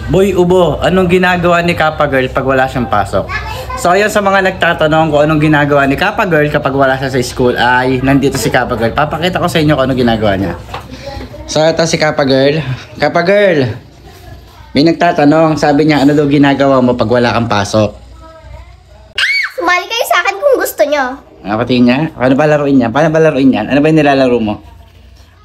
Boy Ubo, anong ginagawa ni Kappa Girl pag wala siyang pasok? So ayun, sa mga nagtatanong kung anong ginagawa ni Kappa Girl kapag wala siya sa school, ay nandito si Kappa Girl. Papakita ko sa inyo kung anong ginagawa niya. So ito si Kappa Girl. Kappa Girl, may nagtatanong, sabi niya, ano daw ginagawa mo pag wala kang pasok? Sumali kayo sa akin kung gusto nyo. Patingin niya? Paano ba laruin niya? Paano ba laruin yan? Ano ba yung nilalaro mo?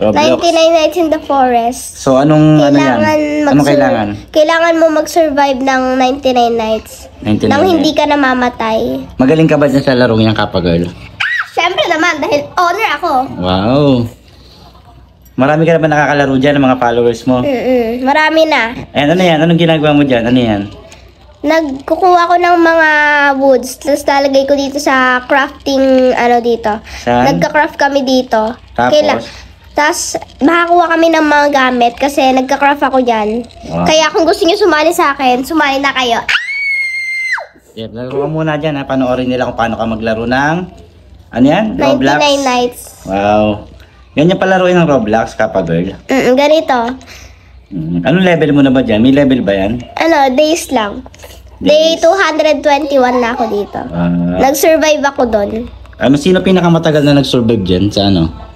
Roblox. 99 Nights in the Forest. So anong ano yan? Anong kailangan? Kailangan mo mag-survive ng 99 nights. 99 nang hindi nights. ka namamatay. Magaling ka ba dyan sa laro niyang Kappa Girl? Siyempre naman, dahil honor ako. Wow! Marami ka na ba nakakalaro dyan ng mga followers mo? Marami na. Ayan, ano yan? Anong ginagawa mo dyan? Ano yan? Nagkukuha ko ng mga woods, tapos lalagay ko dito sa crafting, dito. Saan? Nagka-craft kami dito. Tapos? Tapos, makakuha kami ng mga gamit kasi nagka-craft ako dyan. Wow. Kaya kung gusto niyo sumali sa akin, sumali na kayo. Yep, laro ka muna dyan ha. Panoorin nila kung paano ka maglaro ng... Ano yan? Roblox? 99 nights. Wow. Yan yung palaruin ng Roblox, Kappa Girl. Ganito. Anong level mo na ba dyan? May level ba yan? Days lang. Day 221 na ako dito. Nag-survive ako doon. Sino pinakamatagal na nag-survive dyan sa ano?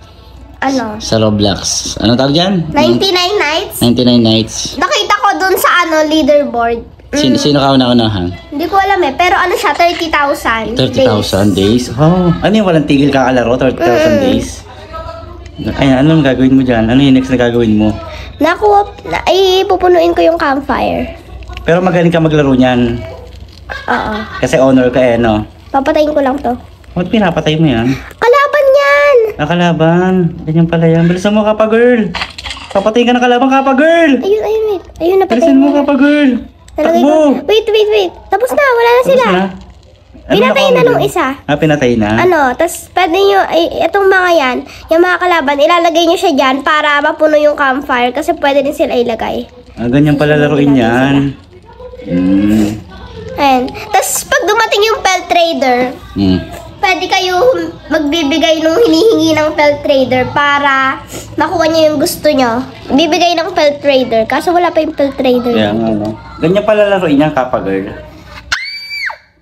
Sa Roblox. Ano tawag dyan? 99 nights? 99 nights. Nakita ko doon sa leaderboard. Sino ka una-unahan? Hindi ko alam pero siya, 30,000 30,000 days? Oh, ano yung walang tigil kakalaro? 30,000 days? Ay, anong gagawin mo dyan? Ano yung next na gagawin mo? Pupunuin ko yung campfire. Pero magaling ka maglaro niyan. Oo. Kasi honor ka no? Papatayin ko lang to. Ba't pinapatay mo yan? Kalaban yan! Nakalaban. Ganyan pala yan. Bilisan mo, Kappa Girl. Papatayin ka ng kalaban, Kappa Girl. Ayun. Ayun, napatay Bilisan mo, na. Kappa Girl. Takbo. Wait. Tapos na, wala na sila. Pinatay na nung isa. Pinatay na? Tapos pwede nyo, itong mga yan, yung mga kalaban, ilalagay nyo siya dyan para mapuno yung campfire kasi pwede din sila ilagay. Ganyan pala laruin yan. Ayan. Tapos pag dumating yung pelt trader, pwede kayo magbibigay nung hinihingi ng pelt trader para makuha nyo yung gusto nyo. Bibigay ng pelt trader, kaso wala pa yung pelt trader. Ganyan pala laruin yan, Kappa Girl.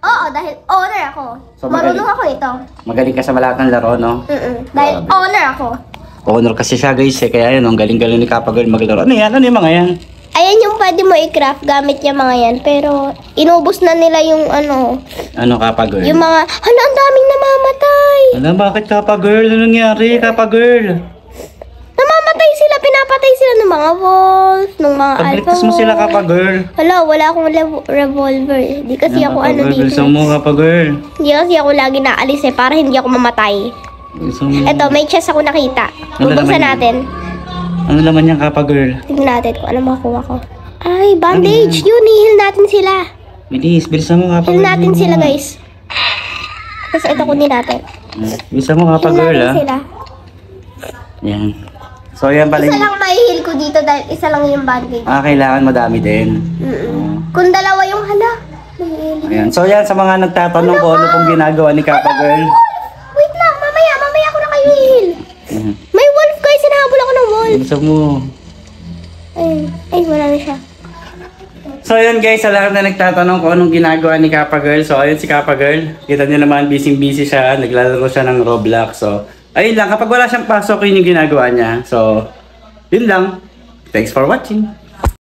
Oo, dahil honor ako. So, marunong ako ito. Magaling ka sa lahat ng laro, no? Dahil honor ako. Honor kasi siya, guys. Kaya yun, ang galing-galing ni Kappa Girl maglaro. Ano yan? Ano yung mga yan? Ayan yung pwede mo i-craft gamit niya mga yan. Pero, inubos na nila yung Ano, Kappa Girl? yung mga, ang daming namamatay. Bakit, Kappa Girl? Ano nangyari, Kappa Girl? Namamatay sila, pinapatay sila ng mga wolf, ng mga alpha Pagligtas mo sila, Kappa Girl. Wala akong revolver. Hindi kasi ako dito. Bilisan mo, Kappa Girl. Hindi kasi ako lagi naalis para hindi ako mamatay. Eto, may chest ako nakita. Bubuksan natin. Ano naman yan, Kappa Girl? Tingnan natin kung ano makuha ko. Ay, bandage! Yun, i-heal natin sila. Bilisan mo, Kappa Girl. Heal natin sila, guys. Tapos ito kunin natin. Bilisan mo, Kappa Girl, Heal natin sila. Yan. So, yan pala Isa lang mai-heal ko dito dahil isa lang yung bandage. kailangan madami din. Kung dalawa yung Ayan. So, yan sa mga nagtatanong kung ano pong ginagawa ni Kappa Girl. Wait lang, mamaya ko na kayo i-heal. May wolf, guys. Sinahabol ako ng wolf. Bilisan mo. Ay, wala na siya. So yun guys, sa lahat na nagtatanong kung anong ginagawa ni Kappa Girl. So ayun si Kappa Girl. Kita niyo naman, busy siya. Naglalaro siya ng Roblox. So ayun lang, kapag wala siyang pasok, yun yung ginagawa niya. So yun lang. Thanks for watching.